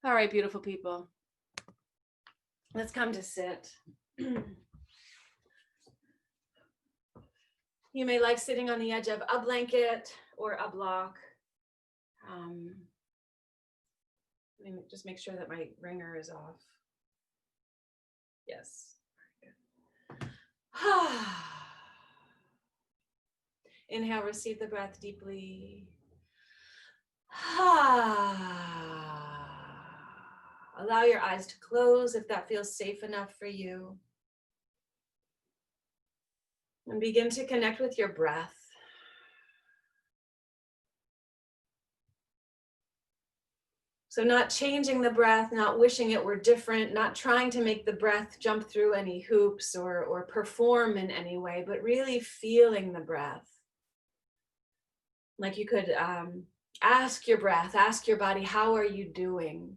All right, beautiful people. Let's come to sit. You may like sitting on the edge of a blanket or a block. Let me just make sure that my ringer is off. Yes. Inhale, receive the breath deeply. Allow your eyes to close if that feels safe enough for you. And begin to connect with your breath. So not changing the breath, not wishing it were different, not trying to make the breath jump through any hoops or perform in any way, but really feeling the breath. Like you could ask your breath, ask your body, how are you doing?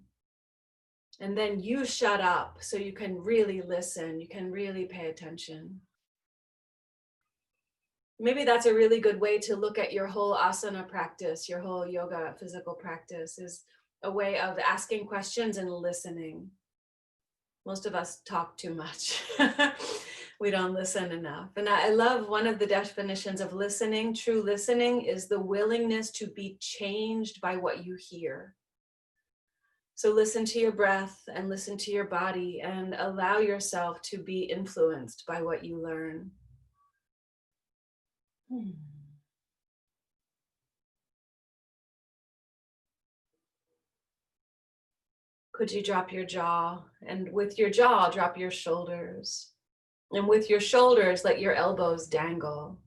And then you shut up so you can really listen, you can really pay attention. Maybe that's a really good way to look at your whole asana practice, your whole yoga physical practice, is a way of asking questions and listening. Most of us talk too much. We don't listen enough. And I love one of the definitions of listening. True listening is the willingness to be changed by what you hear. So listen to your breath and listen to your body and allow yourself to be influenced by what you learn. Could you drop your jaw? And with your jaw, drop your shoulders. And with your shoulders, let your elbows dangle.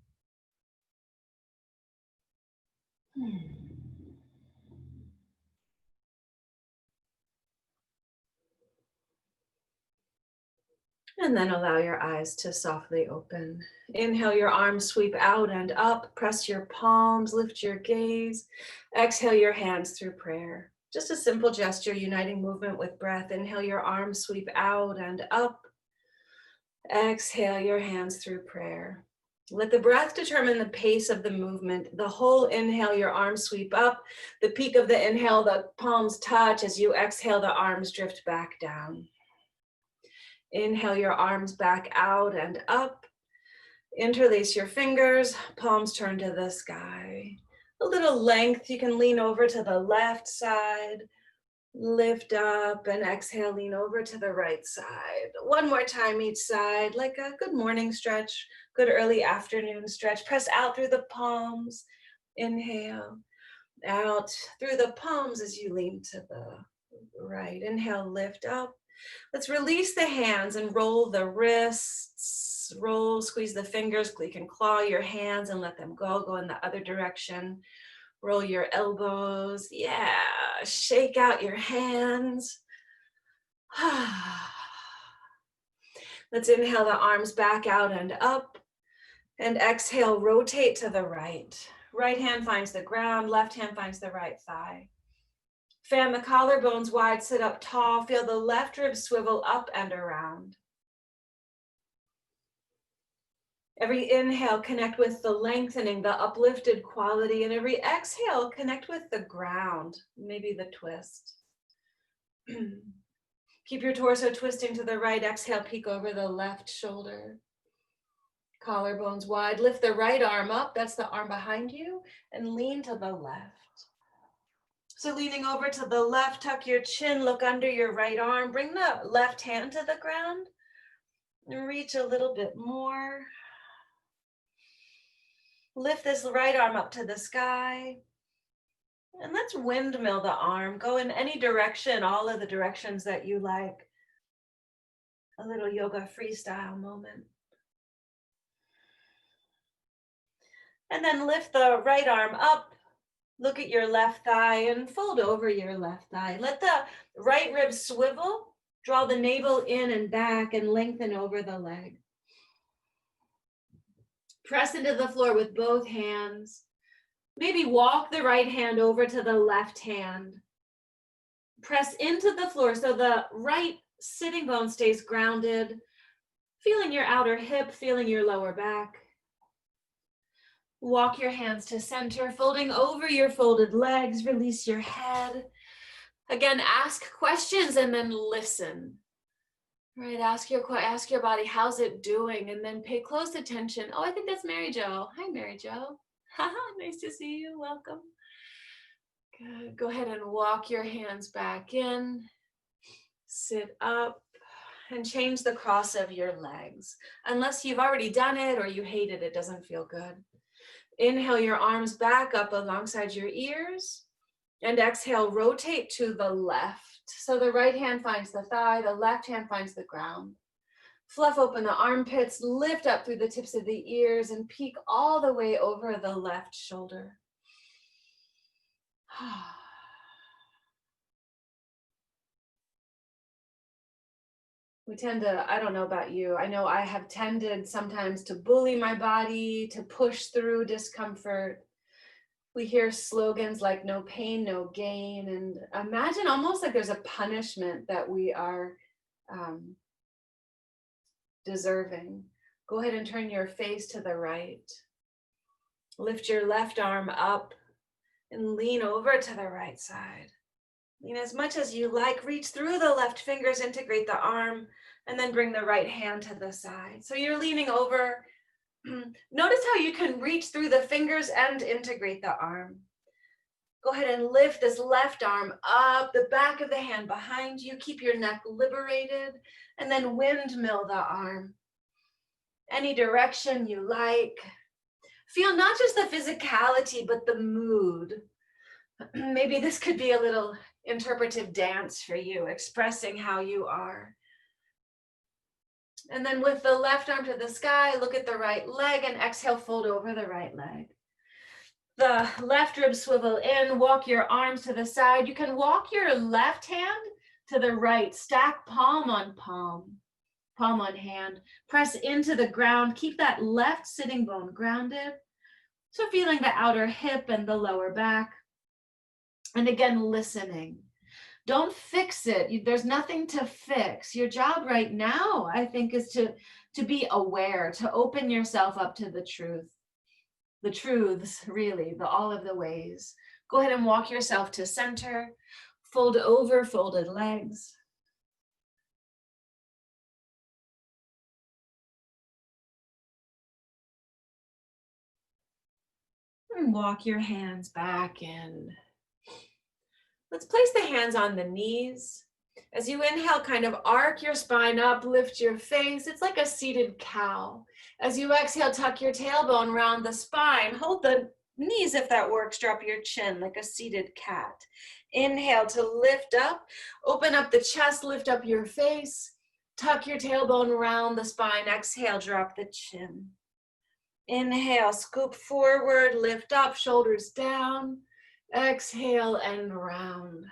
And then allow your eyes to softly open. Inhale, your arms sweep out and up. Press your palms, lift your gaze. Exhale your hands through prayer. Just a simple gesture, uniting movement with breath. Inhale, your arms sweep out and up. Exhale your hands through prayer. Let the breath determine the pace of the movement. The whole inhale, your arms sweep up. The peak of the inhale, the palms touch. As you exhale, the arms drift back down. Inhale your arms back out and up. Interlace your fingers, palms turn to the sky. A little length, you can lean over to the left side. Lift up and exhale, lean over to the right side. One more time each side, like a good morning stretch, good early afternoon stretch. Press out through the palms. Inhale, out through the palms as you lean to the right. Inhale, lift up. Let's release the hands and roll the wrists. Roll, squeeze the fingers. You can claw your hands and let them go in the other direction. Roll your elbows. Yeah, shake out your hands. Let's inhale the arms back out and up. And exhale, rotate to the right. Right hand finds the ground, left hand finds the right thigh. Fan the collarbones wide, sit up tall. Feel the left rib swivel up and around. Every inhale, connect with the lengthening, the uplifted quality. And every exhale, connect with the ground, maybe the twist. Keep your torso twisting to the right. Exhale, peek over the left shoulder. Collarbones wide. Lift the right arm up. That's the arm behind you. And lean to the left. So leaning over to the left, tuck your chin, look under your right arm. Bring the left hand to the ground. And reach a little bit more. Lift this right arm up to the sky. And let's windmill the arm. Go in any direction, all of the directions that you like. A little yoga freestyle moment. And then lift the right arm up. Look at your left thigh and fold over your left thigh. Let the right rib swivel. Draw the navel in and back and lengthen over the leg. Press into the floor with both hands. Maybe walk the right hand over to the left hand. Press into the floor so the right sitting bone stays grounded. Feeling your outer hip, feeling your lower back. Walk your hands to center, folding over your folded legs. Release your head. Again, ask questions and then listen. Right, ask your body, how's it doing? And then pay close attention. Oh, I think that's Mary Jo. Hi, Mary Jo. Haha, nice to see you. Welcome. Good. Go ahead and walk your hands back in. Sit up and change the cross of your legs. Unless you've already done it or you hate it, it doesn't feel good. Inhale your arms back up alongside your ears. And exhale, rotate to the left. So the right hand finds the thigh, the left hand finds the ground. Fluff open the armpits, lift up through the tips of the ears, and peek all the way over the left shoulder. We tend to, I don't know about you, I know I have tended sometimes to bully my body, to push through discomfort. We hear slogans like no pain, no gain, and imagine almost like there's a punishment that we are deserving. Go ahead and turn your face to the right. Lift your left arm up and lean over to the right side. Lean as much as you like, reach through the left fingers, integrate the arm, and then bring the right hand to the side. So you're leaning over. Notice how you can reach through the fingers and integrate the arm. Go ahead and lift this left arm up, the back of the hand behind you. Keep your neck liberated, and then windmill the arm. Any direction you like. Feel not just the physicality, but the mood. Maybe this could be a little interpretive dance for you, expressing how you are. And then with the left arm to the sky, look at the right leg and exhale, fold over the right leg. The left rib swivel in, walk your arms to the side. You can walk your left hand to the right, stack palm on palm, palm on hand. Press into the ground, keep that left sitting bone grounded. So feeling the outer hip and the lower back. And again, listening. Don't fix it. There's nothing to fix. Your job right now, I think, is to be aware, to open yourself up to the truth. The truths, really, all of the ways. Go ahead and walk yourself to center. Fold over folded legs. And walk your hands back in. Let's place the hands on the knees. As you inhale, kind of arc your spine up, lift your face. It's like a seated cow. As you exhale, tuck your tailbone around the spine. Hold the knees if that works. Drop your chin like a seated cat. Inhale to lift up. Open up the chest, lift up your face. Tuck your tailbone around the spine. Exhale, drop the chin. Inhale, scoop forward, lift up, shoulders down. Exhale and round.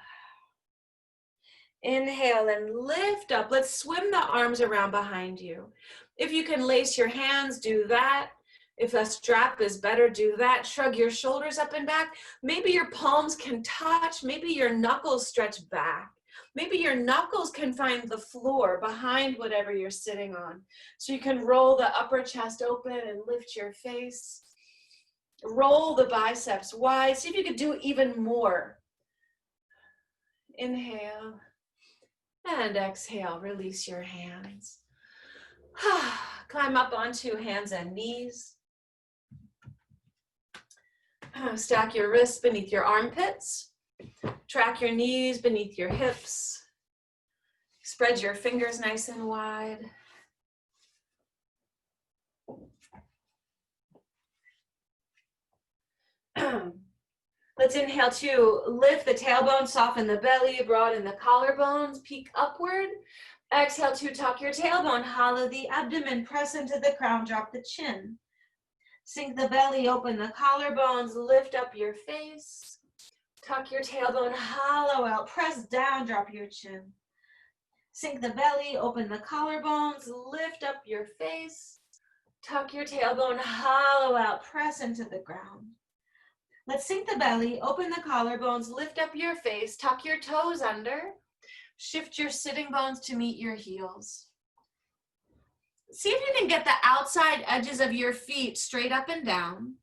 Inhale and lift up. Let's swim the arms around behind you. If you can lace your hands, do that. If a strap is better, do that. Shrug your shoulders up and back. Maybe your palms can touch. Maybe your knuckles stretch back. Maybe your knuckles can find the floor behind whatever you're sitting on. So you can roll the upper chest open and lift your face. Roll the biceps wide. See if you could do even more. Inhale and exhale. Release your hands. Climb up onto hands and knees. Stack your wrists beneath your armpits. Track your knees beneath your hips. Spread your fingers nice and wide. Let's inhale to lift the tailbone, soften the belly, broaden the collarbones, peek upward. Exhale to tuck your tailbone, hollow the abdomen, press into the crown, drop the chin. Sink the belly, open the collarbones, lift up your face. Tuck your tailbone, hollow out, press down, drop your chin. Sink the belly, open the collarbones, lift up your face. Tuck your tailbone, hollow out, press into the ground. Let's sink the belly, open the collarbones, lift up your face, tuck your toes under, shift your sitting bones to meet your heels. See if you can get the outside edges of your feet straight up and down,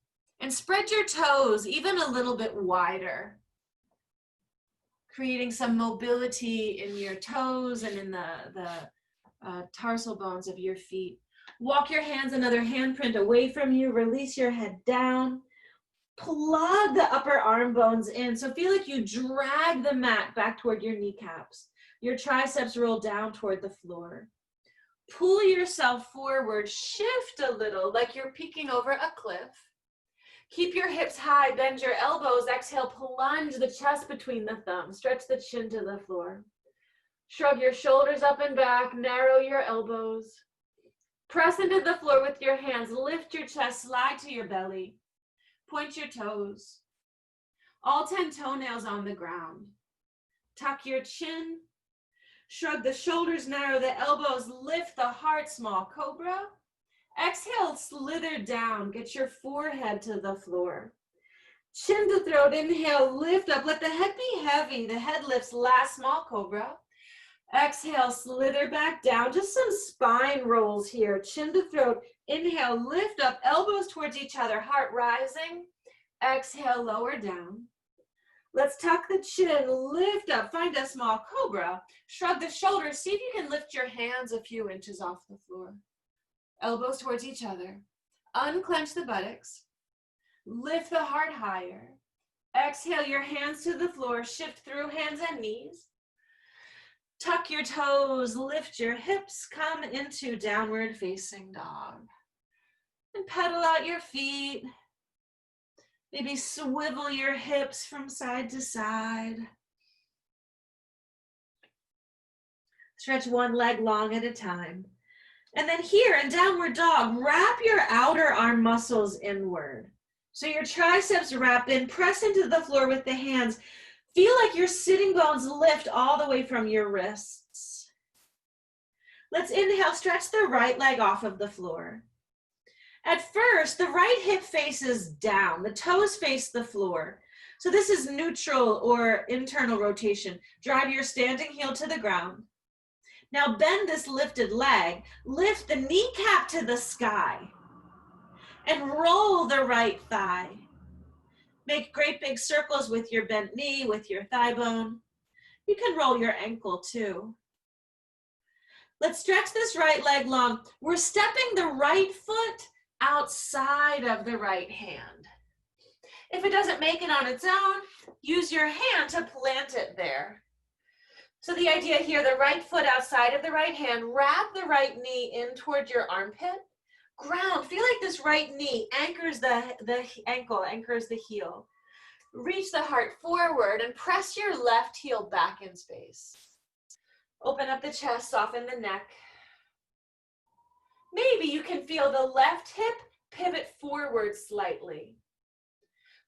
and spread your toes even a little bit wider. creating some mobility in your toes and in the tarsal bones of your feet. Walk your hands another handprint away from you. Release your head down. Plug the upper arm bones in. So feel like you drag the mat back toward your kneecaps. Your triceps roll down toward the floor. Pull yourself forward. Shift a little like you're peeking over a cliff. Keep your hips high. Bend your elbows. Exhale, plunge the chest between the thumbs. Stretch the chin to the floor. Shrug your shoulders up and back. Narrow your elbows. Press into the floor with your hands. Lift your chest. Slide to your belly. Point your toes. All 10 toenails on the ground. Tuck your chin. Shrug the shoulders, narrow the elbows, lift the heart, small cobra. Exhale, slither down, get your forehead to the floor. Chin to throat, inhale, lift up, let the head be heavy. The head lifts, last small cobra. Exhale, slither back down, just some spine rolls here. Chin to throat, inhale, lift up, elbows towards each other, heart rising. Exhale, lower down. Let's tuck the chin, lift up, find a small cobra. Shrug the shoulders, see if you can lift your hands a few inches off the floor. Elbows towards each other. Unclench the buttocks. Lift the heart higher. Exhale your hands to the floor, shift through hands and knees. Tuck your toes, lift your hips, come into downward facing dog. And pedal out your feet. Maybe swivel your hips from side to side. Stretch one leg long at a time. And then here in downward dog, wrap your outer arm muscles inward. So your triceps wrap in, press into the floor with the hands. Feel like your sitting bones lift all the way from your wrists. Let's inhale, stretch the right leg off of the floor. At first, the right hip faces down, the toes face the floor. So this is neutral or internal rotation. Drive your standing heel to the ground. Now bend this lifted leg, lift the kneecap to the sky, and roll the right thigh. Make great big circles with your bent knee, with your thigh bone. You can roll your ankle too. Let's stretch this right leg long. We're stepping the right foot outside of the right hand. If it doesn't make it on its own, use your hand to plant it there. So the idea here, the right foot outside of the right hand, wrap the right knee in toward your armpit. Ground, feel like this right knee anchors the ankle, anchors the heel. Reach the heart forward and press your left heel back in space. Open up the chest, soften the neck. Maybe you can feel the left hip pivot forward slightly.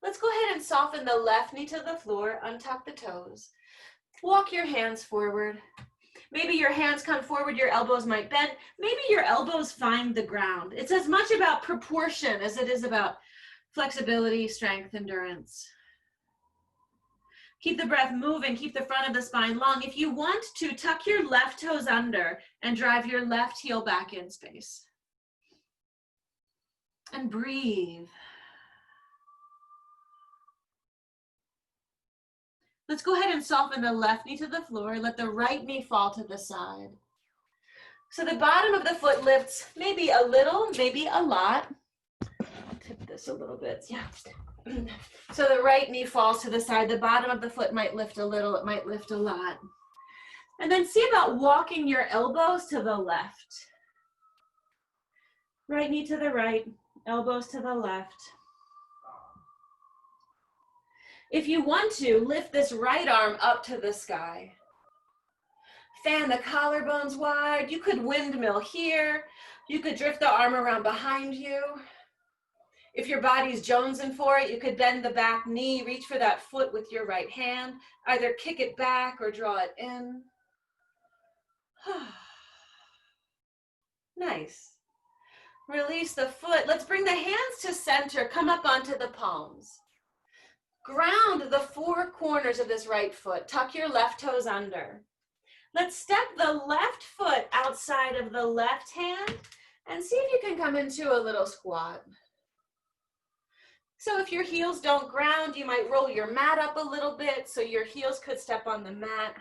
Let's go ahead and soften the left knee to the floor, untuck the toes. Walk your hands forward. Maybe your hands come forward, your elbows might bend. Maybe your elbows find the ground. It's as much about proportion as it is about flexibility, strength, endurance. Keep the breath moving, keep the front of the spine long. If you want to, tuck your left toes under and drive your left heel back in space. And breathe. Let's go ahead and soften the left knee to the floor. Let the right knee fall to the side. So the bottom of the foot lifts maybe a little, maybe a lot. Tip this a little bit, yeah. So the right knee falls to the side. The bottom of the foot might lift a little, it might lift a lot. And then see about walking your elbows to the left. Right knee to the right, elbows to the left. If you want to, lift this right arm up to the sky. Fan the collarbones wide. You could windmill here. You could drift the arm around behind you. If your body's jonesing for it, you could bend the back knee, reach for that foot with your right hand. Either kick it back or draw it in. Nice. Release the foot. Let's bring the hands to center. Come up onto the palms. Ground the four corners of this right foot. Tuck your left toes under. Let's step the left foot outside of the left hand and see if you can come into a little squat. So if your heels don't ground, you might roll your mat up a little bit so your heels could step on the mat.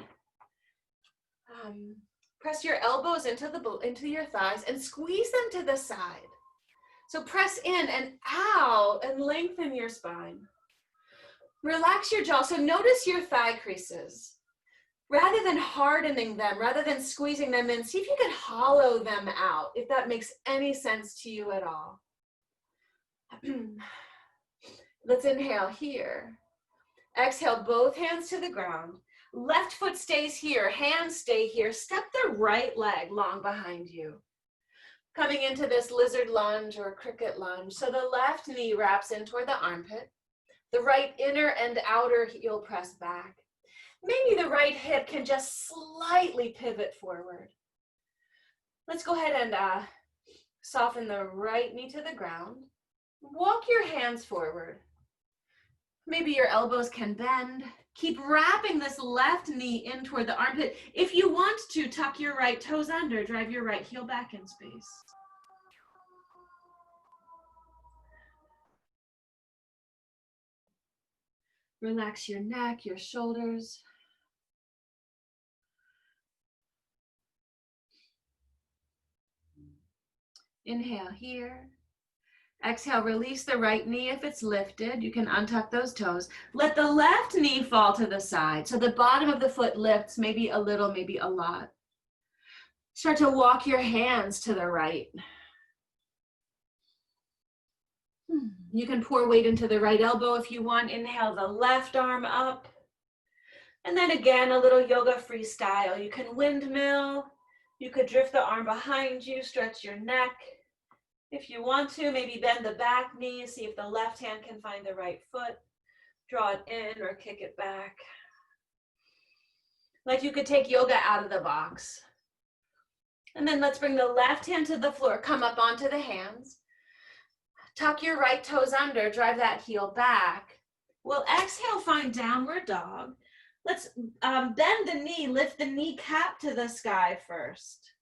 Press your elbows into your thighs and squeeze them to the side. So press in and out and lengthen your spine. Relax your jaw. So notice your thigh creases. Rather than hardening them, rather than squeezing them in, see if you can hollow them out, if that makes any sense to you at all. Let's inhale here. Exhale, both hands to the ground. Left foot stays here, hands stay here. Step the right leg long behind you. Coming into this lizard lunge or cricket lunge. So the left knee wraps in toward the armpit. The right inner and outer heel press back. Maybe the right hip can just slightly pivot forward. Let's go ahead and soften the right knee to the ground. Walk your hands forward. Maybe your elbows can bend. Keep wrapping this left knee in toward the armpit. If you want to, tuck your right toes under, drive your right heel back in space. Relax your neck, your shoulders. Inhale here. Exhale, release the right knee if it's lifted. You can untuck those toes. Let the left knee fall to the side. So the bottom of the foot lifts, maybe a little, maybe a lot. Start to walk your hands to the right. You can pour weight into the right elbow if you want. Inhale the left arm up. And then again, a little yoga freestyle. You can windmill. You could drift the arm behind you, stretch your neck. If you want to, maybe bend the back knee, see if the left hand can find the right foot. Draw it in or kick it back. Like you could take yoga out of the box. And then let's bring the left hand to the floor. Come up onto the hands. Tuck your right toes under, drive that heel back. We'll exhale, find downward dog. Let's bend the knee, lift the kneecap to the sky first.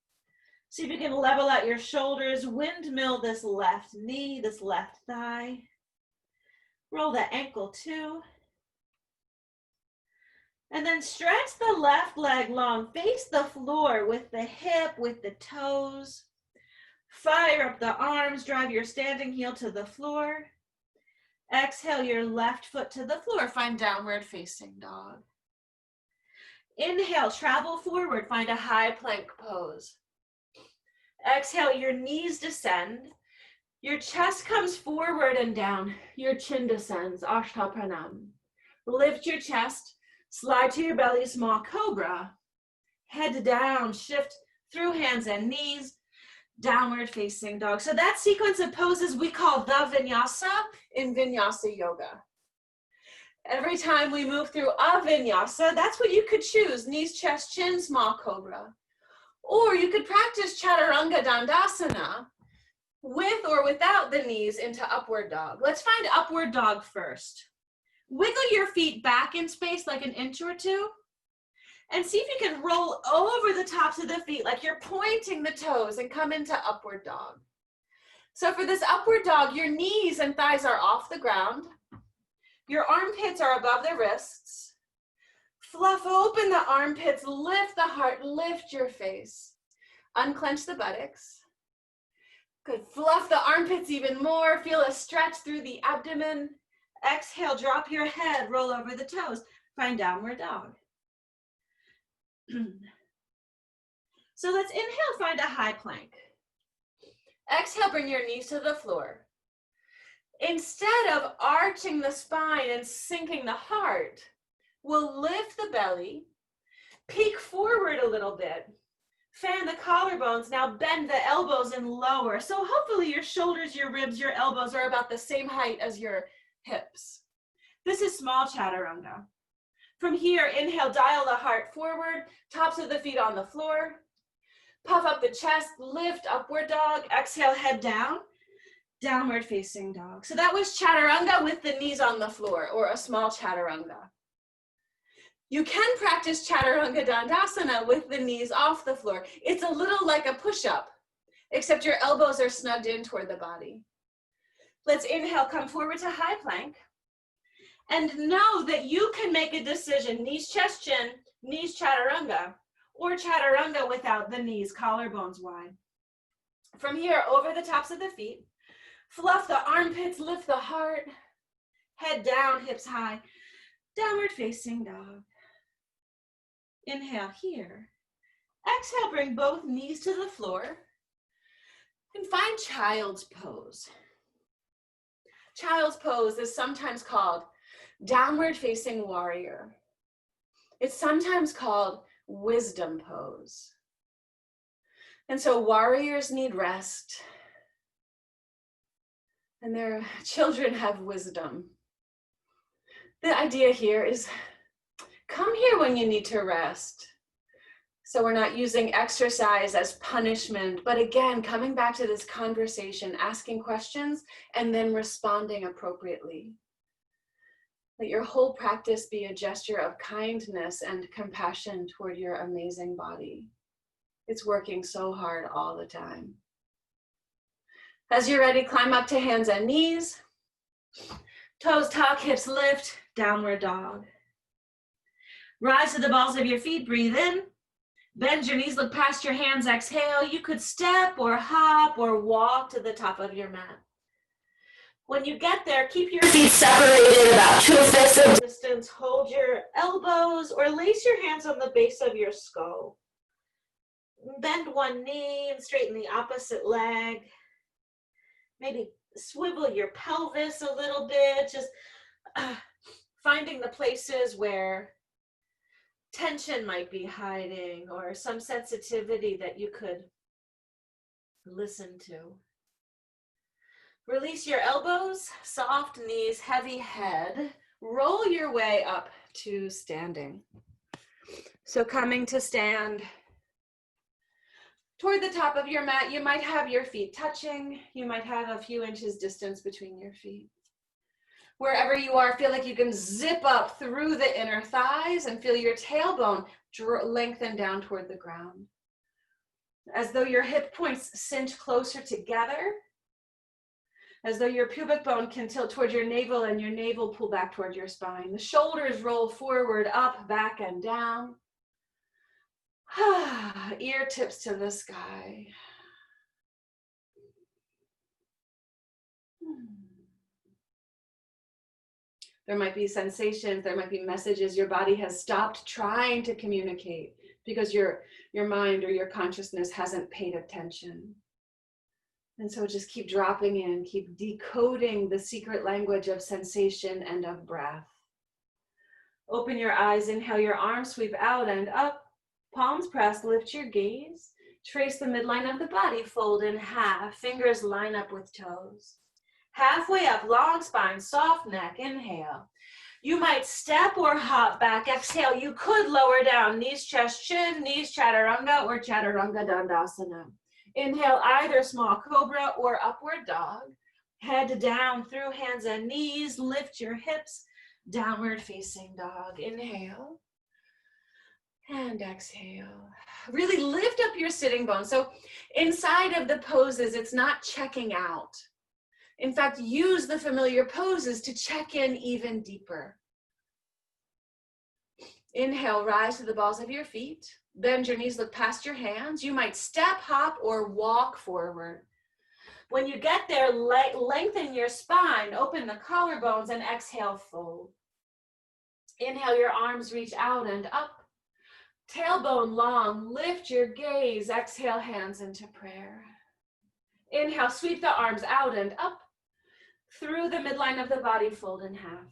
See if you can level out your shoulders, windmill this left knee, this left thigh. Roll the ankle too. And then stretch the left leg long, face the floor with the hip, with the toes. Fire up the arms, drive your standing heel to the floor. Exhale your left foot to the floor, find downward facing dog. Inhale, travel forward, find a high plank pose. Exhale, your knees descend. Your chest comes forward and down. Your chin descends, Ashta Pranam. Lift your chest, slide to your belly, small cobra. Head down, shift through hands and knees, downward facing dog. So that sequence of poses we call the vinyasa in vinyasa yoga. Every time we move through a vinyasa, that's what you could choose, knees, chest, chin, small cobra. Or you could practice chaturanga dandasana with or without the knees into upward dog. Let's find upward dog first. Wiggle your feet back in space like an inch or two. And see if you can roll over the tops of the feet like you're pointing the toes and come into upward dog. So for this upward dog, your knees and thighs are off the ground. Your armpits are above the wrists. Fluff open the armpits, lift the heart, lift your face. Unclench the buttocks. Good, fluff the armpits even more. Feel a stretch through the abdomen. Exhale, drop your head, roll over the toes. Find downward dog. So let's inhale, find a high plank. Exhale, bring your knees to the floor. Instead of arching the spine and sinking the heart, we'll lift the belly, peek forward a little bit, fan the collarbones, now bend the elbows and lower. So hopefully your shoulders, your ribs, your elbows are about the same height as your hips. This is small chaturanga. From here, inhale, dial the heart forward, tops of the feet on the floor. Puff up the chest, lift, upward dog. Exhale, head down, downward facing dog. So that was chaturanga with the knees on the floor, or a small chaturanga. You can practice chaturanga dandasana with the knees off the floor. It's a little like a push-up, except your elbows are snugged in toward the body. Let's inhale, come forward to high plank. And know that you can make a decision, knees, chest, chin, knees, chaturanga, or chaturanga without the knees, collarbones wide. From here, over the tops of the feet, fluff the armpits, lift the heart, head down, hips high, downward facing dog. Inhale here. Exhale, bring both knees to the floor and find child's pose. Child's pose is sometimes called downward facing warrior. It's sometimes called wisdom pose. And so warriors need rest, and their children have wisdom. The idea here is come here when you need to rest. So we're not using exercise as punishment, but again, coming back to this conversation, asking questions, and then responding appropriately. Let your whole practice be a gesture of kindness and compassion toward your amazing body. It's working so hard all the time. As you're ready, climb up to hands and knees. Toes tuck, hips lift, downward dog. Rise to the balls of your feet, breathe in. Bend your knees, look past your hands, exhale. You could step or hop or walk to the top of your mat. When you get there, keep your feet separated about 2/5 of distance. Hold your elbows or lace your hands on the base of your skull. Bend one knee and straighten the opposite leg. Maybe swivel your pelvis a little bit, just finding the places where tension might be hiding or some sensitivity that you could listen to. Release your elbows, soft knees, heavy head. Roll your way up to standing. So coming to stand toward the top of your mat, you might have your feet touching. You might have a few inches distance between your feet. Wherever you are, feel like you can zip up through the inner thighs and feel your tailbone lengthen down toward the ground. As though your hip points cinch closer together. As though your pubic bone can tilt toward your navel and your navel pull back toward your spine. The shoulders roll forward, up, back, and down. Ear tips to the sky. There might be sensations, there might be messages your body has stopped trying to communicate because your mind or your consciousness hasn't paid attention. And so just keep dropping in, keep decoding the secret language of sensation and of breath. Open your eyes, inhale, your arms sweep out and up, palms pressed, lift your gaze, trace the midline of the body, fold in half, fingers line up with toes. Halfway up, long spine, soft neck, inhale. You might step or hop back, exhale. You could lower down, knees, chest, chin, knees, chaturanga or chaturanga dandasana. Inhale, either small cobra or upward dog. Head down through hands and knees, lift your hips, downward facing dog. Inhale and exhale. Really lift up your sitting bones. So inside of the poses, it's not checking out. In fact, use the familiar poses to check in even deeper. Inhale, rise to the balls of your feet. Bend your knees, look past your hands. You might step, hop, or walk forward. When you get there, lengthen your spine, open the collarbones, and exhale, fold. Inhale, your arms reach out and up. Tailbone long, lift your gaze. Exhale, hands into prayer. Inhale, sweep the arms out and up. Through the midline of the body, fold in half.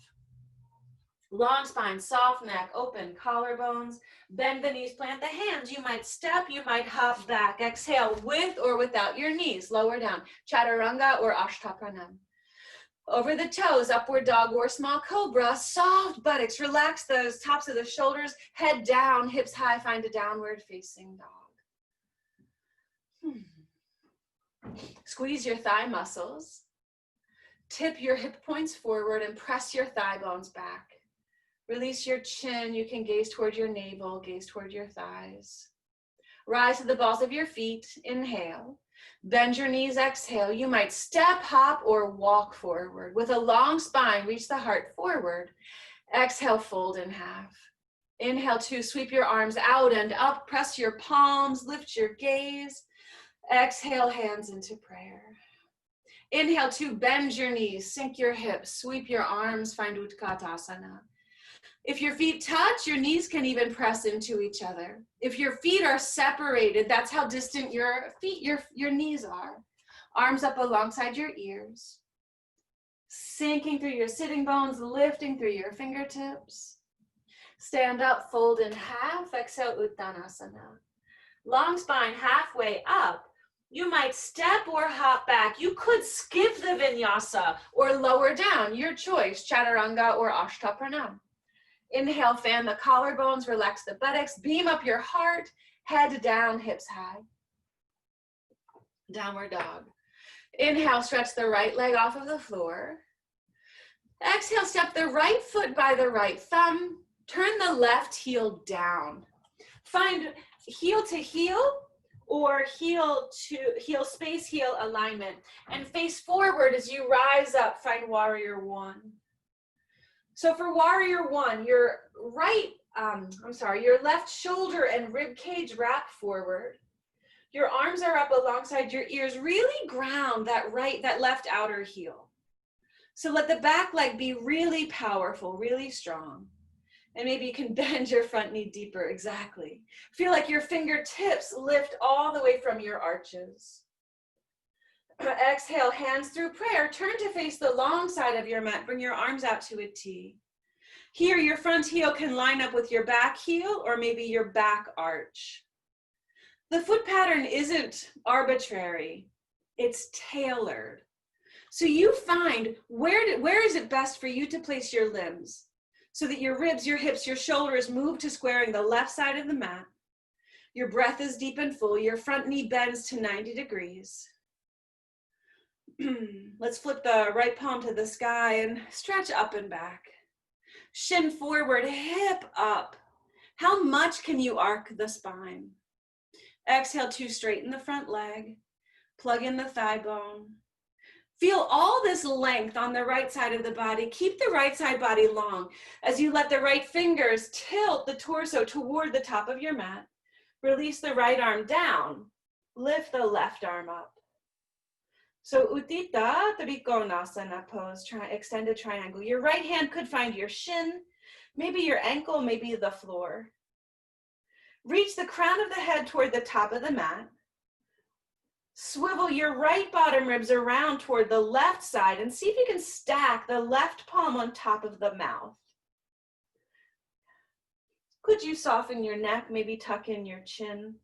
Long spine, soft neck, open collarbones. Bend the knees, plant the hands. You might step, you might hop back. Exhale, with or without your knees. Lower down, chaturanga or ashtapranam. Over the toes, upward dog or small cobra. Soft buttocks, relax those tops of the shoulders. Head down, hips high, find a downward facing dog. Squeeze your thigh muscles. Tip your hip points forward and press your thigh bones back. Release your chin. You can gaze toward your navel, gaze toward your thighs. Rise to the balls of your feet. Inhale. Bend your knees, exhale. You might step, hop, or walk forward. With a long spine, reach the heart forward. Exhale, fold in half. Inhale, 2, sweep your arms out and up. Press your palms, lift your gaze. Exhale, hands into prayer. Inhale, 2, bend your knees, sink your hips, sweep your arms, find Utkatasana. If your feet touch, your knees can even press into each other. If your feet are separated, that's how distant your knees are. Arms up alongside your ears. Sinking through your sitting bones, lifting through your fingertips. Stand up, fold in half, exhale, Uttanasana. Long spine halfway up. You might step or hop back. You could skip the vinyasa or lower down, your choice, chaturanga or ashtapranam. Inhale, fan the collarbones, relax the buttocks, beam up your heart, head down, hips high. Downward dog. Inhale, stretch the right leg off of the floor. Exhale, step the right foot by the right thumb. Turn the left heel down. Find heel to heel or heel to heel space, heel alignment. And face forward as you rise up, find warrior one. So for warrior one, your left shoulder and rib cage wrap forward. Your arms are up alongside your ears. Really ground that left outer heel. So let the back leg be really powerful, really strong. And maybe you can bend your front knee deeper, exactly. Feel like your fingertips lift all the way from your arches. Exhale, hands through prayer. Turn to face the long side of your mat. Bring your arms out to a T. Here, your front heel can line up with your back heel or maybe your back arch. The foot pattern isn't arbitrary. It's tailored. So you find where is it best for you to place your limbs so that your ribs, your hips, your shoulders move to squaring the left side of the mat. Your breath is deep and full. Your front knee bends to 90 degrees. Let's flip the right palm to the sky and stretch up and back. Shin forward, hip up. How much can you arc the spine? Exhale to straighten the front leg. Plug in the thigh bone. Feel all this length on the right side of the body. Keep the right side body long as you let the right fingers tilt the torso toward the top of your mat. Release the right arm down. Lift the left arm up. So Utthita Trikonasana pose, extended triangle. Your right hand could find your shin, maybe your ankle, maybe the floor. Reach the crown of the head toward the top of the mat. Swivel your right bottom ribs around toward the left side and see if you can stack the left palm on top of the mouth. Could you soften your neck, maybe tuck in your chin?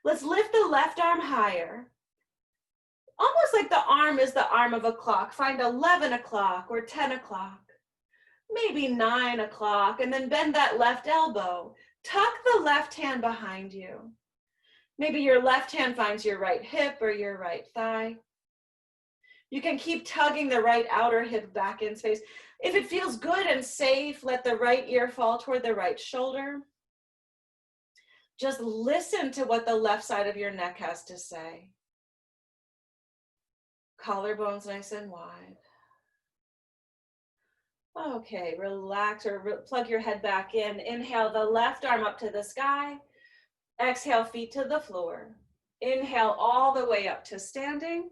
Let's lift the left arm higher. Almost like the arm is the arm of a clock. Find 11 o'clock or 10 o'clock, maybe 9 o'clock, and then bend that left elbow. Tuck the left hand behind you. Maybe your left hand finds your right hip or your right thigh. You can keep tugging the right outer hip back in space. If it feels good and safe, let the right ear fall toward the right shoulder. Just listen to what the left side of your neck has to say. Collarbones nice and wide. Okay, relax or plug your head back in. Inhale the left arm up to the sky. Exhale, feet to the floor. Inhale all the way up to standing.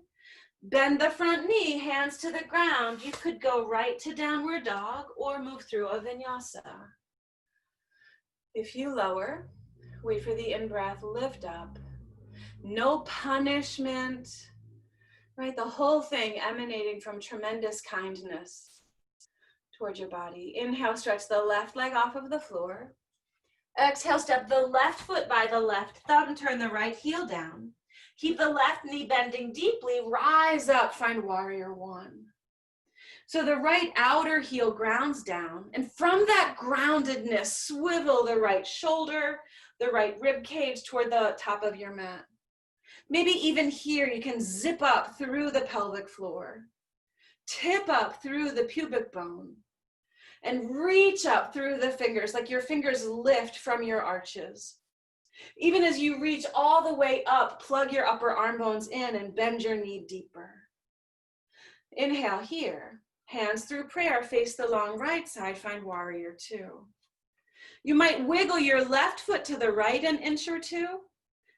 Bend the front knee, hands to the ground. You could go right to downward dog or move through a vinyasa. If you lower, wait for the in-breath, lift up. No punishment, right? The whole thing emanating from tremendous kindness towards your body. Inhale, stretch the left leg off of the floor. Exhale, step the left foot by the left thumb, turn the right heel down. Keep the left knee bending deeply, rise up, find warrior one. So the right outer heel grounds down, and from that groundedness, swivel the right shoulder, the right rib cage toward the top of your mat. Maybe even here you can zip up through the pelvic floor, tip up through the pubic bone, and reach up through the fingers, like your fingers lift from your arches. Even as you reach all the way up, plug your upper arm bones in and bend your knee deeper. Inhale here. Hands through prayer, face the long right side, find warrior two. You might wiggle your left foot to the right an inch or two.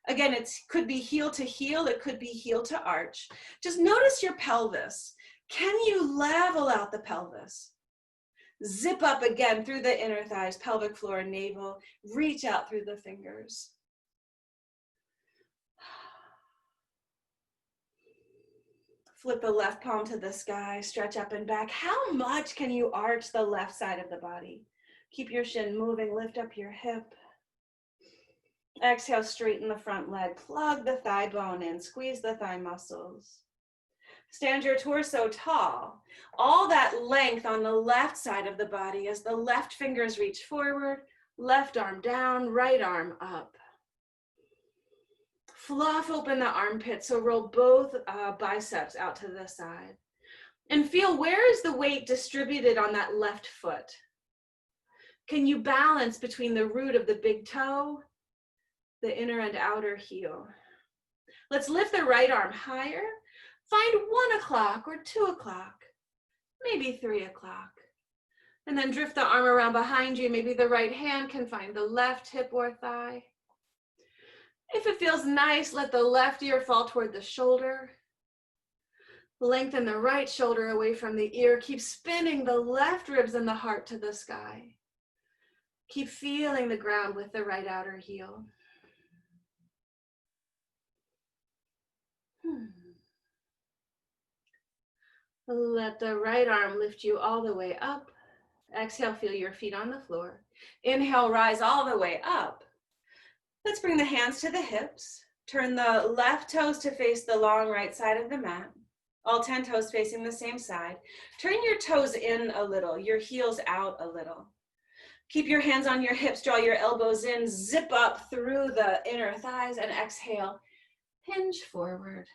Again, it could be heel to heel, it could be heel to arch. Just notice your pelvis. Can you level out the pelvis? Zip up again through the inner thighs, pelvic floor, navel. Reach out through the fingers. Flip the left palm to the sky, stretch up and back. How much can you arch the left side of the body? Keep your shin moving, lift up your hip. Exhale, straighten the front leg. Plug the thigh bone in, squeeze the thigh muscles. Stand your torso tall. All that length on the left side of the body as the left fingers reach forward, left arm down, right arm up. Fluff open the armpit, so roll both biceps out to the side. And feel, where is the weight distributed on that left foot? Can you balance between the root of the big toe, the inner and outer heel? Let's lift the right arm higher. Find 1 o'clock or 2 o'clock, maybe 3 o'clock. And then drift the arm around behind you. Maybe the right hand can find the left hip or thigh. If it feels nice, let the left ear fall toward the shoulder. Lengthen the right shoulder away from the ear. Keep spinning the left ribs and the heart to the sky. Keep feeling the ground with the right outer heel. Let the right arm lift you all the way up. Exhale, feel your feet on the floor. Inhale, rise all the way up. Let's bring the hands to the hips. Turn the left toes to face the long right side of the mat. All 10 toes facing the same side. Turn your toes in a little, your heels out a little. Keep your hands on your hips, draw your elbows in, zip up through the inner thighs, and exhale, hinge forward.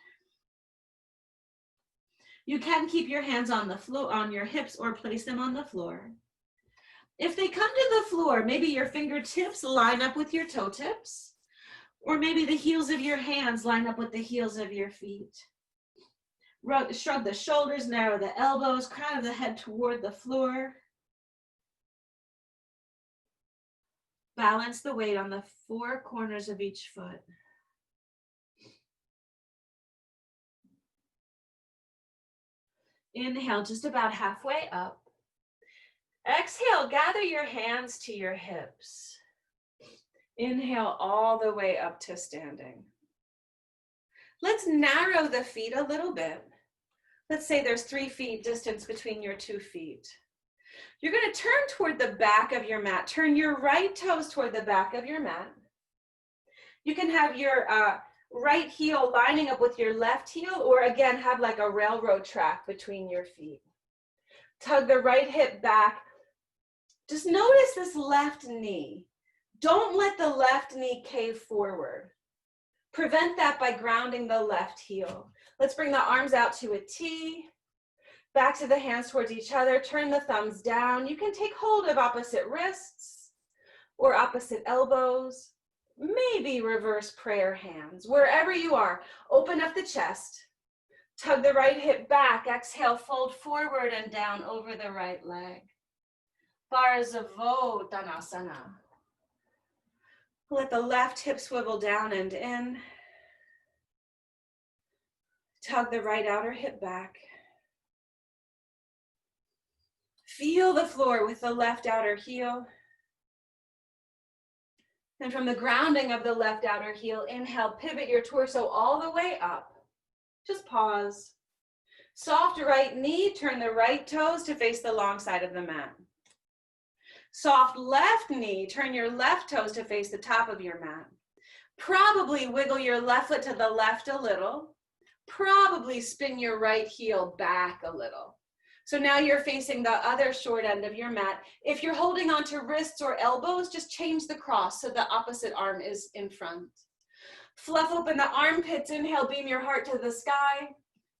You can keep your hands on the floor, on your hips, or place them on the floor. If they come to the floor, maybe your fingertips line up with your toe tips, or maybe the heels of your hands line up with the heels of your feet. Shrug the shoulders, narrow the elbows, crown of the head toward the floor. Balance the weight on the 4 corners of each foot. Inhale, just about halfway up. Exhale, gather your hands to your hips. Inhale all the way up to standing. Let's narrow the feet a little bit. Let's say there's 3 feet distance between your 2 feet. You're going to turn toward the back of your mat. Turn your right toes toward the back of your mat. You can have your right heel lining up with your left heel, or again, have like a railroad track between your feet. Tug the right hip back. Just notice this left knee. Don't let the left knee cave forward. Prevent that by grounding the left heel. Let's bring the arms out to a T. Backs of the hands towards each other. Turn the thumbs down. You can take hold of opposite wrists or opposite elbows. Maybe reverse prayer hands. Wherever you are, open up the chest. Tug the right hip back. Exhale, fold forward and down over the right leg. Barzavottanasana. Let the left hip swivel down and in. Tug the right outer hip back. Feel the floor with the left outer heel. And from the grounding of the left outer heel, inhale, pivot your torso all the way up. Just pause. Soft right knee, turn the right toes to face the long side of the mat. Soft left knee, turn your left toes to face the top of your mat. Probably wiggle your left foot to the left a little. Probably spin your right heel back a little. So now you're facing the other short end of your mat. If you're holding onto wrists or elbows, just change the cross so the opposite arm is in front. Fluff open the armpits. Inhale, beam your heart to the sky.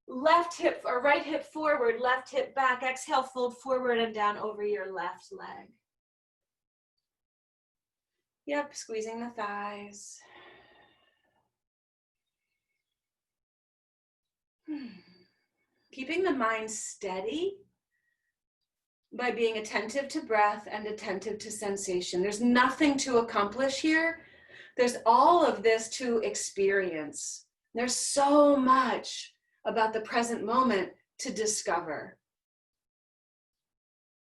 Left hip or right hip forward, left hip back. Exhale, fold forward and down over your left leg. Yep, squeezing the thighs. Keeping the mind steady by being attentive to breath and attentive to sensation. There's nothing to accomplish here. There's all of this to experience. There's so much about the present moment to discover.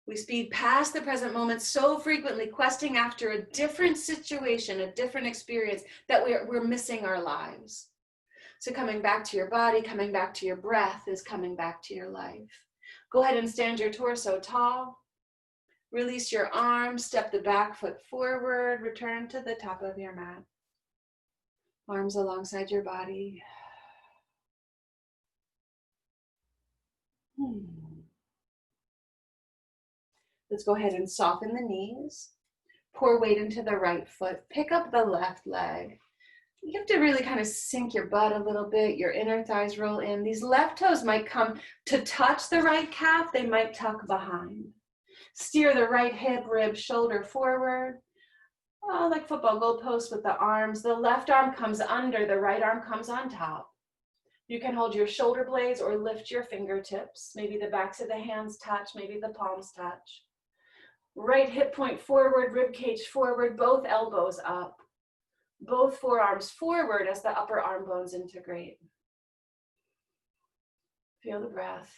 We speed past the present moment so frequently, questing after a different situation, a different experience, that we're missing our lives. So coming back to your body, coming back to your breath is coming back to your life. Go ahead and stand your torso tall. Release your arms, step the back foot forward, return to the top of your mat. Arms alongside your body. Let's go ahead and soften the knees. Pour weight into the right foot. Pick up the left leg. You have to really kind of sink your butt a little bit. Your inner thighs roll in. These left toes might come to touch the right calf. They might tuck behind. Steer the right hip, rib, shoulder forward. Oh, like football goalposts with the arms. The left arm comes under, the right arm comes on top. You can hold your shoulder blades or lift your fingertips. Maybe the backs of the hands touch, maybe the palms touch. Right hip point forward, rib cage forward, both elbows up. Both forearms forward as the upper arm bones integrate. Feel the breath.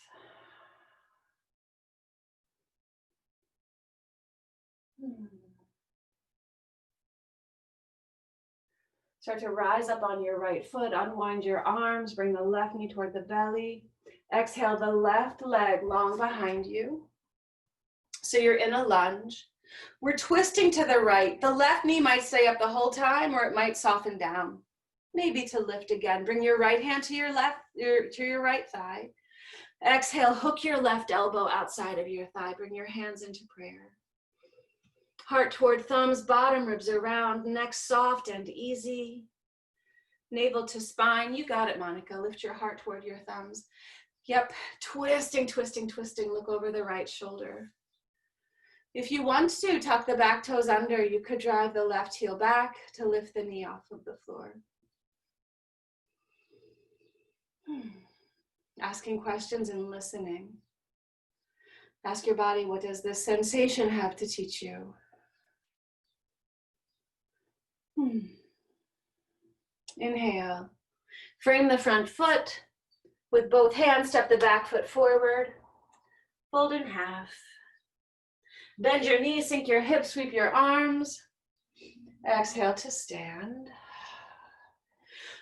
Start to rise up on your right foot, unwind your arms, bring the left knee toward the belly. Exhale the left leg long behind you. So you're in a lunge. We're twisting to the right. The left knee might stay up the whole time, or it might soften down. Maybe to lift again. Bring your right hand to your right thigh. Exhale, hook your left elbow outside of your thigh. Bring your hands into prayer. Heart toward thumbs, bottom ribs around, neck soft and easy. Navel to spine. You got it, Monica. Lift your heart toward your thumbs. Yep, twisting, twisting, twisting. Look over the right shoulder. If you want to, tuck the back toes under. You could drive the left heel back to lift the knee off of the floor. Asking questions and listening. Ask your body, what does this sensation have to teach you? Inhale. Frame the front foot. With both hands, step the back foot forward. Fold in half. Bend your knees, sink your hips, sweep your arms. Exhale to stand.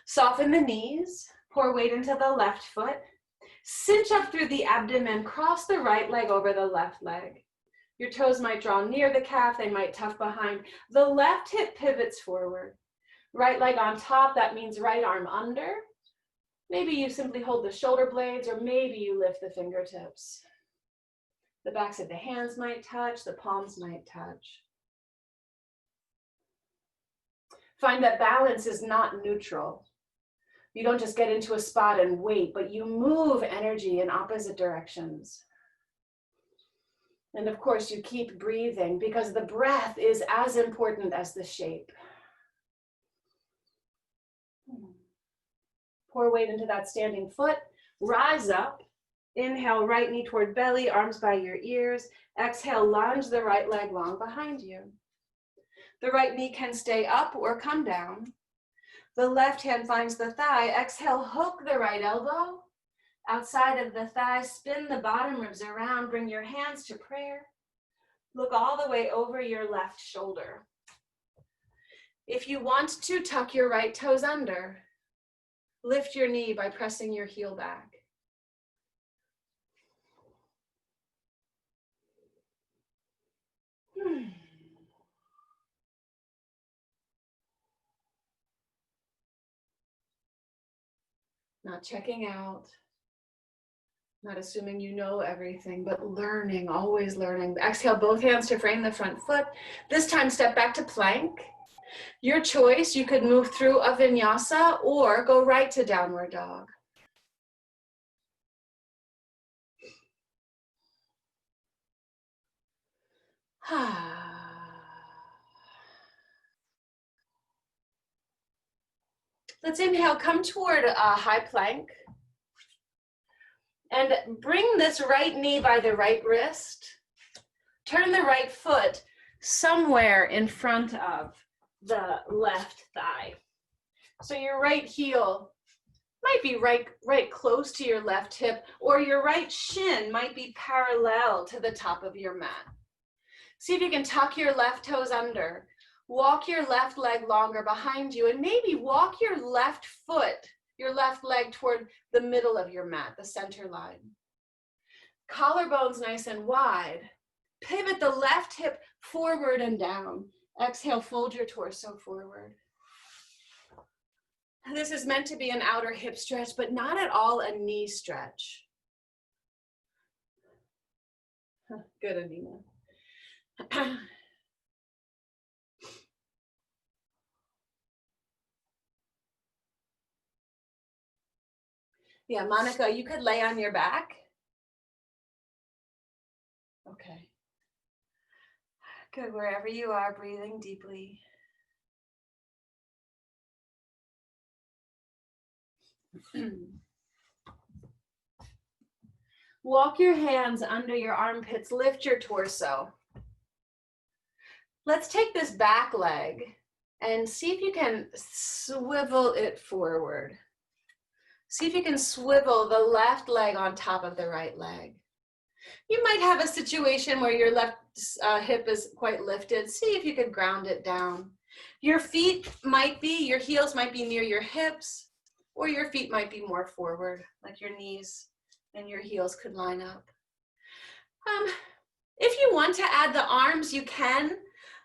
Soften the knees. Pour weight into the left foot. Cinch up through the abdomen. Cross the right leg over the left leg. Your toes might draw near the calf. They might tuck behind. The left hip pivots forward. Right leg on top. That means right arm under. Maybe you simply hold the shoulder blades, or maybe you lift the fingertips. The backs of the hands might touch. The palms might touch. Find that balance is not neutral. You don't just get into a spot and wait, but you move energy in opposite directions. And of course, you keep breathing, because the breath is as important as the shape. Pour weight into that standing foot. Rise up. Inhale, right knee toward belly, arms by your ears. Exhale, lunge the right leg long behind you. The right knee can stay up or come down. The left hand finds the thigh. Exhale, hook the right elbow outside of the thigh. Spin the bottom ribs around. Bring your hands to prayer. Look all the way over your left shoulder. If you want to, tuck your right toes under. Lift your knee by pressing your heel back. Not checking out, not assuming you know everything, but learning, always learning. Exhale, both hands to frame the front foot. This time, step back to plank. Your choice, you could move through a vinyasa or go right to downward dog. Let's inhale, come toward a high plank. And bring this right knee by the right wrist. Turn the right foot somewhere in front of the left thigh. So your right heel might be right close to your left hip, or your right shin might be parallel to the top of your mat. See if you can tuck your left toes under. Walk your left leg longer behind you, and maybe walk your left foot, your left leg toward the middle of your mat, the center line. Collarbones nice and wide. Pivot the left hip forward and down. Exhale, fold your torso forward. This is meant to be an outer hip stretch, but not at all a knee stretch. Good, Anina. Yeah, Monica, you could lay on your back. Okay. Good, wherever you are, breathing deeply. Walk your hands under your armpits, lift your torso. Let's take this back leg and see if you can swivel it forward. See if you can swivel the left leg on top of the right leg. You might have a situation where your left hip is quite lifted. See if you could ground it down. Your feet might be, your heels might be near your hips, or your feet might be more forward, like your knees and your heels could line up. If you want to add the arms, you can.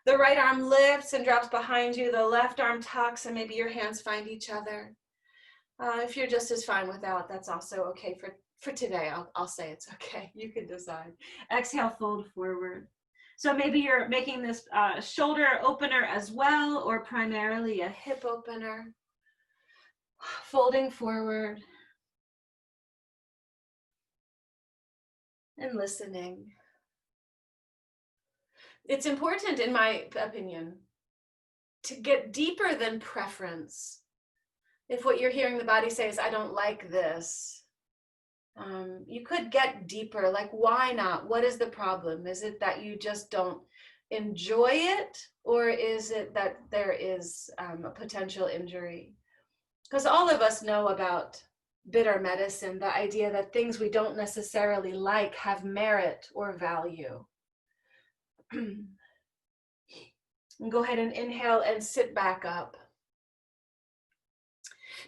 The right arm lifts and drops behind you. The left arm tucks and maybe your hands find each other. If you're just as fine without, that's also okay for today. I'll say it's okay. You can decide. Exhale, fold forward. So maybe you're making this shoulder opener as well, or primarily a hip opener. Folding forward and listening. It's important, in my opinion, to get deeper than preference. If what you're hearing the body say is, I don't like this, you could get deeper, like, why not? What is the problem? Is it that you just don't enjoy it, or is it that there is a potential injury? Because all of us know about bitter medicine, the idea that things we don't necessarily like have merit or value. And go ahead and inhale and sit back up.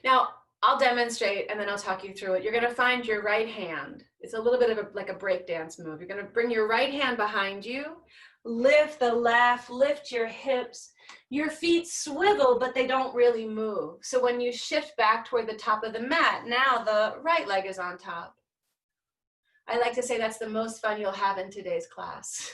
Now, I'll demonstrate and then I'll talk you through it. You're going to find your right hand. It's a little bit of like a breakdance move. You're going to bring your right hand behind you, lift the left, lift your hips. Your feet swivel, but they don't really move. So when you shift back toward the top of the mat, now the right leg is on top. I like to say that's the most fun you'll have in today's class.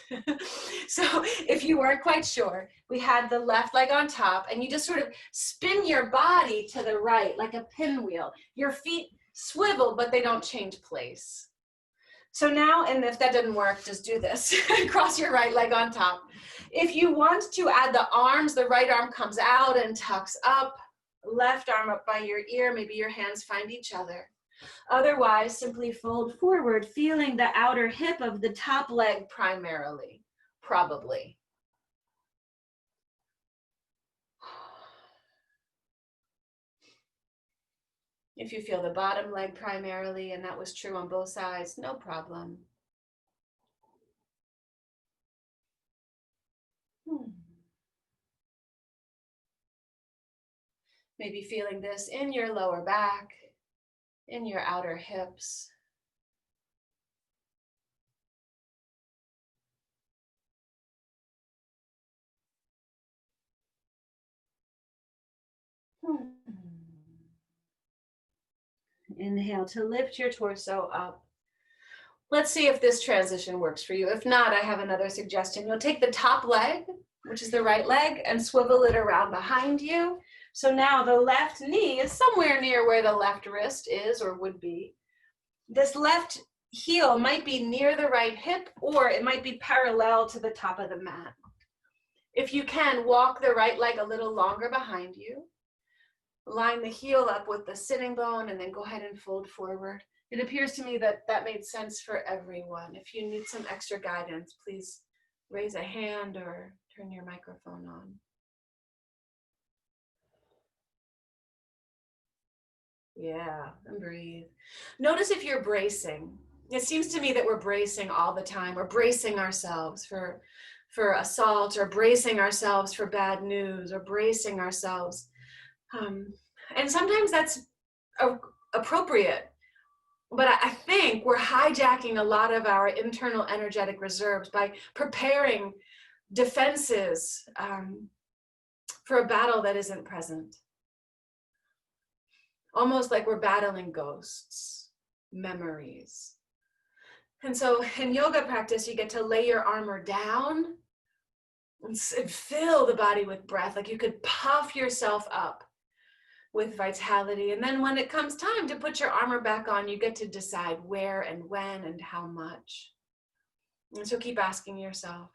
So if you weren't quite sure, we had the left leg on top, and you just sort of spin your body to the right like a pinwheel. Your feet swivel, but they don't change place. So now, and if that didn't work, just do this. Cross your right leg on top. If you want to add the arms, the right arm comes out and tucks up, left arm up by your ear, maybe your hands find each other. Otherwise, simply fold forward, feeling the outer hip of the top leg primarily, probably. If you feel the bottom leg primarily, and that was true on both sides, no problem. Maybe feeling this in your lower back, in your outer hips. Inhale to lift your torso up. Let's see if this transition works for you. If not, I have another suggestion. You'll take the top leg, which is the right leg, and swivel it around behind you. So now the left knee is somewhere near where the left wrist is or would be. This left heel might be near the right hip, or it might be parallel to the top of the mat. If you can, walk the right leg a little longer behind you. Line the heel up with the sitting bone and then go ahead and fold forward. It appears to me that that made sense for everyone. If you need some extra guidance, please raise a hand or turn your microphone on. Yeah, and breathe. Notice if you're bracing. It seems to me that we're bracing all the time. We're bracing ourselves for assault, or bracing ourselves for bad news, or bracing ourselves. And sometimes that's appropriate. But I think we're hijacking a lot of our internal energetic reserves by preparing defenses for a battle that isn't present. Almost like we're battling ghosts, memories. And so in yoga practice, you get to lay your armor down and fill the body with breath. Like you could puff yourself up with vitality. And then when it comes time to put your armor back on, you get to decide where and when and how much. And so keep asking yourself,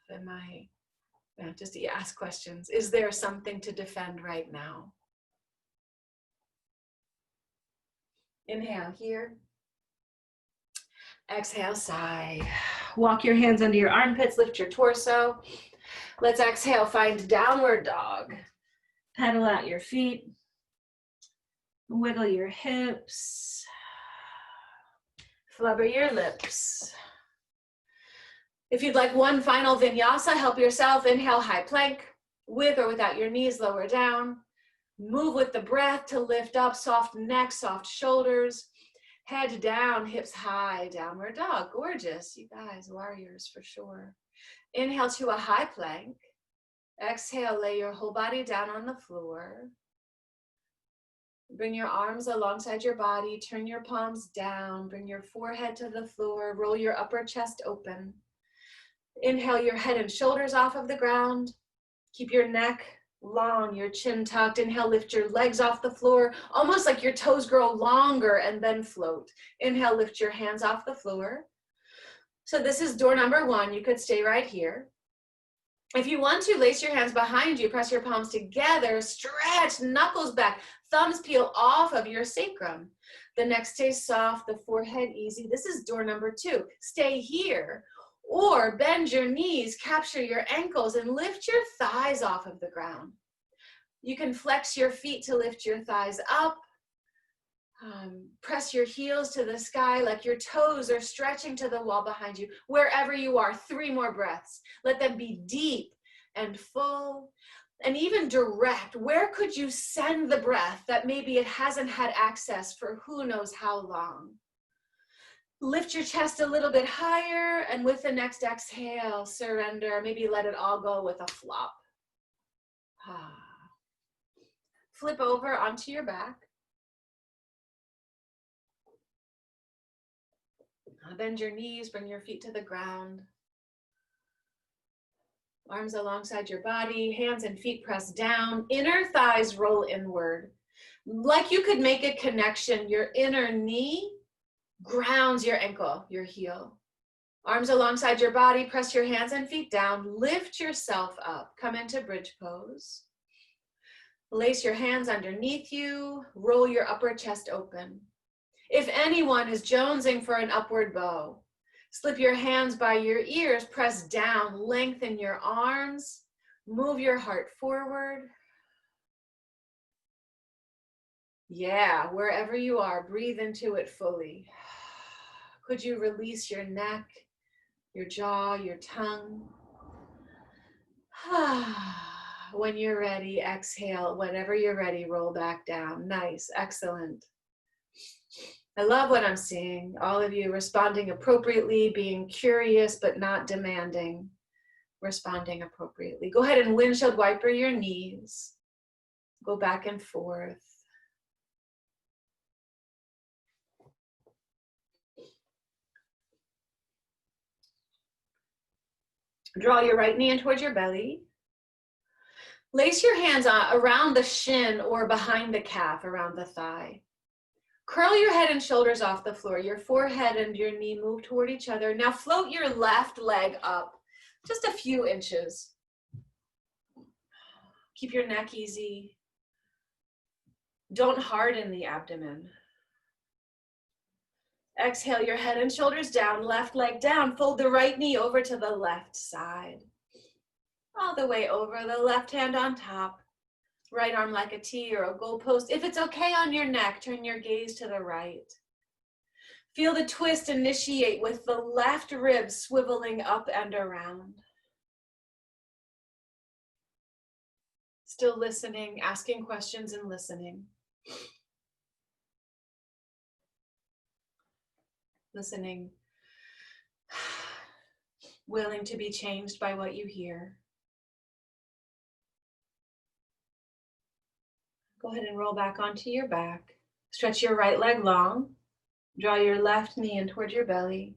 just ask questions. Is there something to defend right now? Inhale here. Exhale, sigh. Walk your hands under your armpits, lift your torso. Let's exhale, find downward dog. Pedal out your feet. Wiggle your hips. Flubber your lips. If you'd like one final vinyasa, help yourself. Inhale, high plank. With or without your knees, lower down. Move with the breath to lift up, soft neck, soft shoulders. Head down, hips high, downward dog. Gorgeous, you guys, warriors for sure. Inhale to a high plank. Exhale, lay your whole body down on the floor. Bring your arms alongside your body, turn your palms down, bring your forehead to the floor, roll your upper chest open. Inhale your head and shoulders off of the ground. Keep your neck long, your chin tucked. Inhale, lift your legs off the floor, almost like your toes grow longer and then float. Inhale, lift your hands off the floor. So this is door number one. You could stay right here. If you want to, lace your hands behind you, press your palms together, stretch, knuckles back, thumbs peel off of your sacrum. The neck stays soft, the forehead easy. This is door number two. Stay here. Or bend your knees, capture your ankles, and lift your thighs off of the ground. You can flex your feet to lift your thighs up. Press your heels to the sky like your toes are stretching to the wall behind you. Wherever you are, 3 more breaths. Let them be deep and full and even direct. Where could you send the breath that maybe it hasn't had access for who knows how long? Lift your chest a little bit higher, and with the next exhale, surrender. Maybe let it all go with a flop. Flip over onto your back. Bend your knees, bring your feet to the ground. Arms alongside your body, hands and feet press down. Inner thighs roll inward. Like you could make a connection. Your inner knee grounds your ankle, your heel. Arms alongside your body, press your hands and feet down. Lift yourself up. Come into bridge pose. Lace your hands underneath you. Roll your upper chest open. If anyone is jonesing for an upward bow, slip your hands by your ears, press down, lengthen your arms, move your heart forward. Yeah, wherever you are, breathe into it fully. Could you release your neck, your jaw, your tongue? When you're ready, exhale. Whenever you're ready, roll back down. Nice, excellent. I love what I'm seeing. All of you responding appropriately, being curious but not demanding, responding appropriately. Go ahead and windshield wiper your knees. Go back and forth. Draw your right knee in towards your belly. Lace your hands around the shin or behind the calf, around the thigh. Curl your head and shoulders off the floor. Your forehead and your knee move toward each other. Now float your left leg up just a few inches. Keep your neck easy. Don't harden the abdomen. Exhale your head and shoulders down, left leg down. Fold the right knee over to the left side. All the way over, the left hand on top. Right arm like a T or a goalpost. If it's okay on your neck, turn your gaze to the right. Feel the twist initiate with the left rib swiveling up and around. Still listening, asking questions and listening. Listening. Willing to be changed by what you hear. Go ahead and roll back onto your back. Stretch your right leg long. Draw your left knee in toward your belly.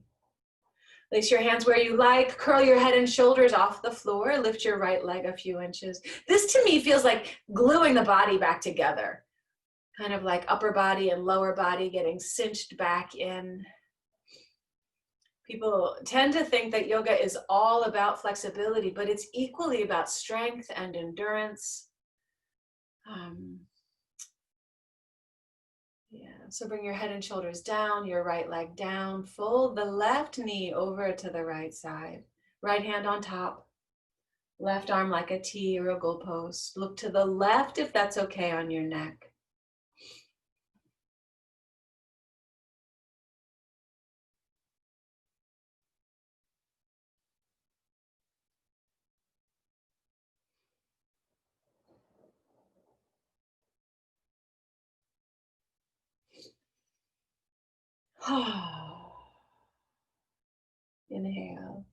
Place your hands where you like. Curl your head and shoulders off the floor. Lift your right leg a few inches. This to me feels like gluing the body back together. Kind of like upper body and lower body getting cinched back in. People tend to think that yoga is all about flexibility, but it's equally about strength and endurance. So bring your head and shoulders down, your right leg down. Fold the left knee over to the right side. Right hand on top. Left arm like a T or a goalpost. Look to the left if that's okay on your neck. Inhale.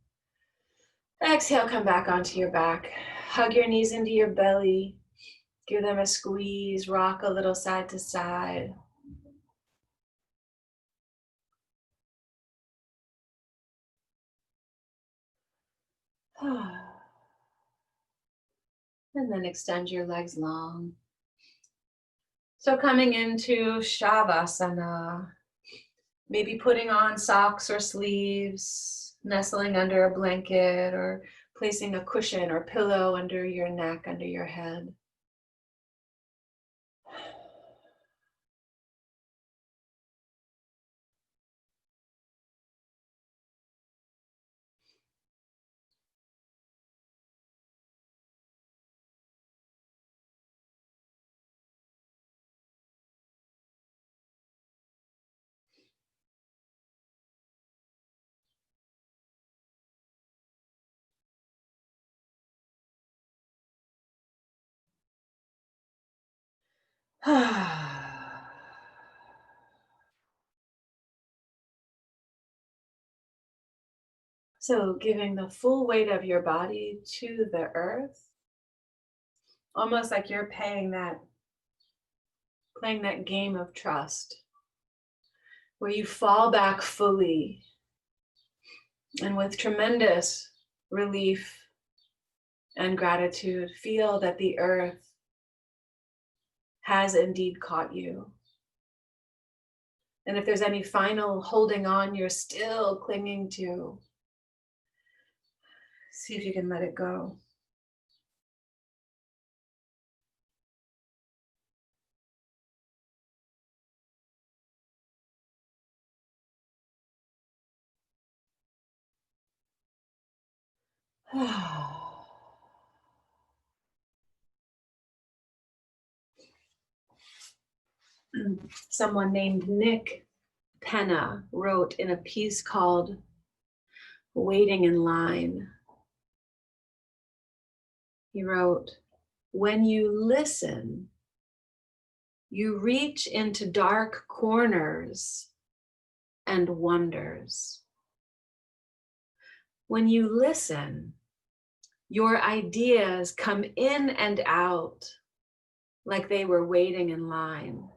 Exhale, come back onto your back. Hug your knees into your belly. Give them a squeeze. Rock a little side to side. And then extend your legs long. So coming into Shavasana. Maybe putting on socks or sleeves, nestling under a blanket, or placing a cushion or pillow under your neck, under your head. So giving the full weight of your body to the earth, almost like you're playing that game of trust, where you fall back fully and with tremendous relief and gratitude, feel that the earth has indeed caught you. And if there's any final holding on you're still clinging to, see if you can let it go. Someone named Nick Penna wrote in a piece called Waiting in Line. He wrote, "When you listen, you reach into dark corners and wonders. When you listen, your ideas come in and out like they were waiting in line.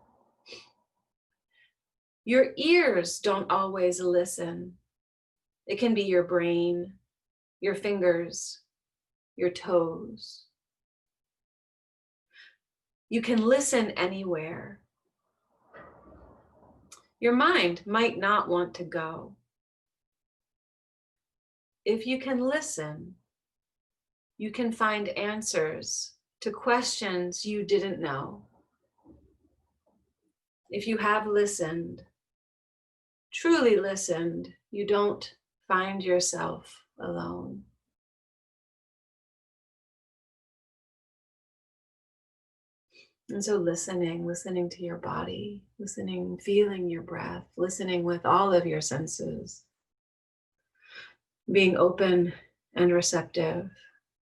Your ears don't always listen. It can be your brain, your fingers, your toes. You can listen anywhere. Your mind might not want to go. If you can listen, you can find answers to questions you didn't know. If you have listened, truly listened, you don't find yourself alone. And so listening to your body, listening, feeling your breath, listening with all of your senses, being open and receptive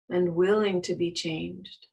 and willing to be changed.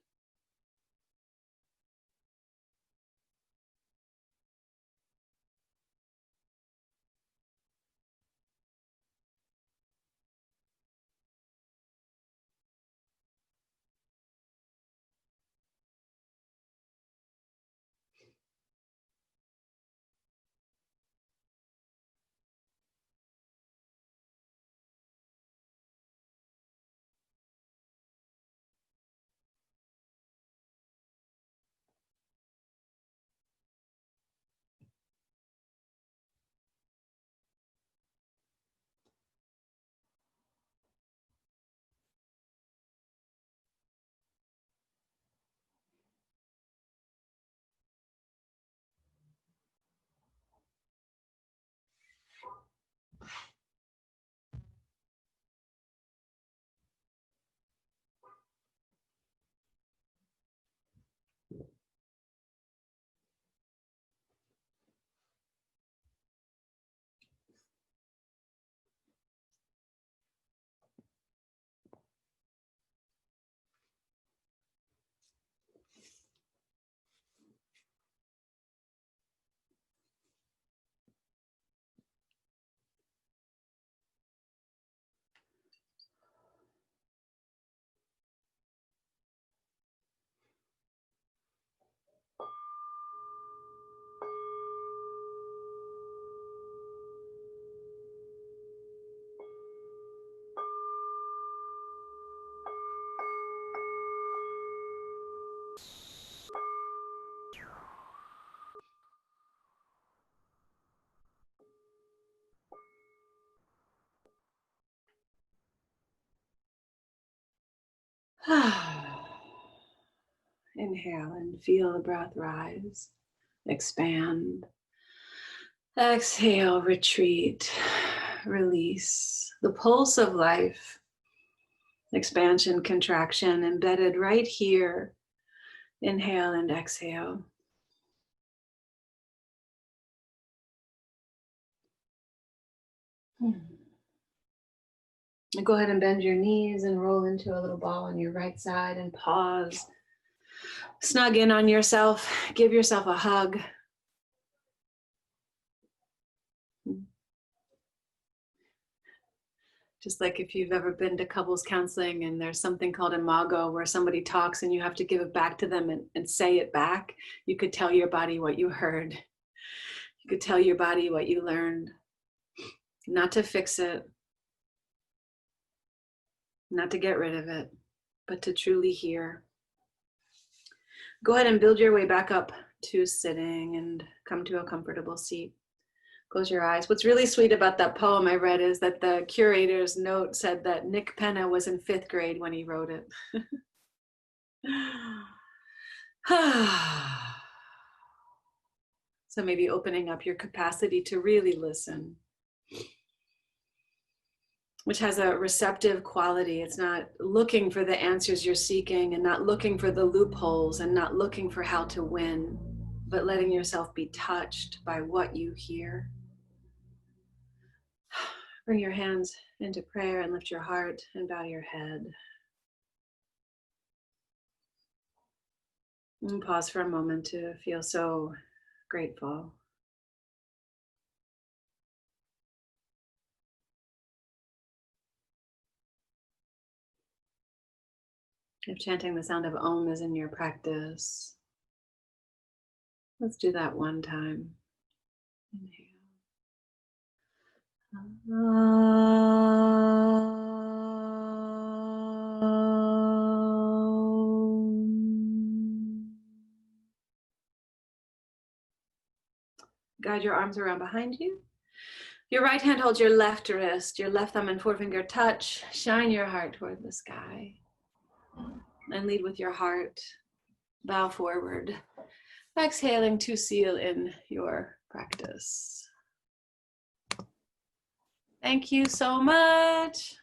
Inhale and feel the breath rise, expand. Exhale, retreat, release. The pulse of life, expansion, contraction, embedded right here. Inhale and exhale. Go ahead and bend your knees and roll into a little ball on your right side and pause. Snug in on yourself. Give yourself a hug. Just like if you've ever been to couples counseling and there's something called imago where somebody talks and you have to give it back to them and say it back, you could tell your body what you heard. You could tell your body what you learned. Not to fix it, not to get rid of it, but to truly hear. Go ahead and build your way back up to sitting and come to a comfortable seat. Close your eyes. What's really sweet about that poem I read is that the curator's note said that Nick Penna was in 5th grade when he wrote it. So maybe opening up your capacity to really listen, which has a receptive quality. It's not looking for the answers you're seeking and not looking for the loopholes and not looking for how to win, but letting yourself be touched by what you hear. Bring your hands into prayer and lift your heart and bow your head. And pause for a moment to feel so grateful. If chanting the sound of Om is in your practice, let's do that one time. Inhale. Guide your arms around behind you. Your right hand holds your left wrist, your left thumb and forefinger touch. Shine your heart toward the sky and lead with your heart. Bow forward. Exhaling to seal in your practice. Thank you so much.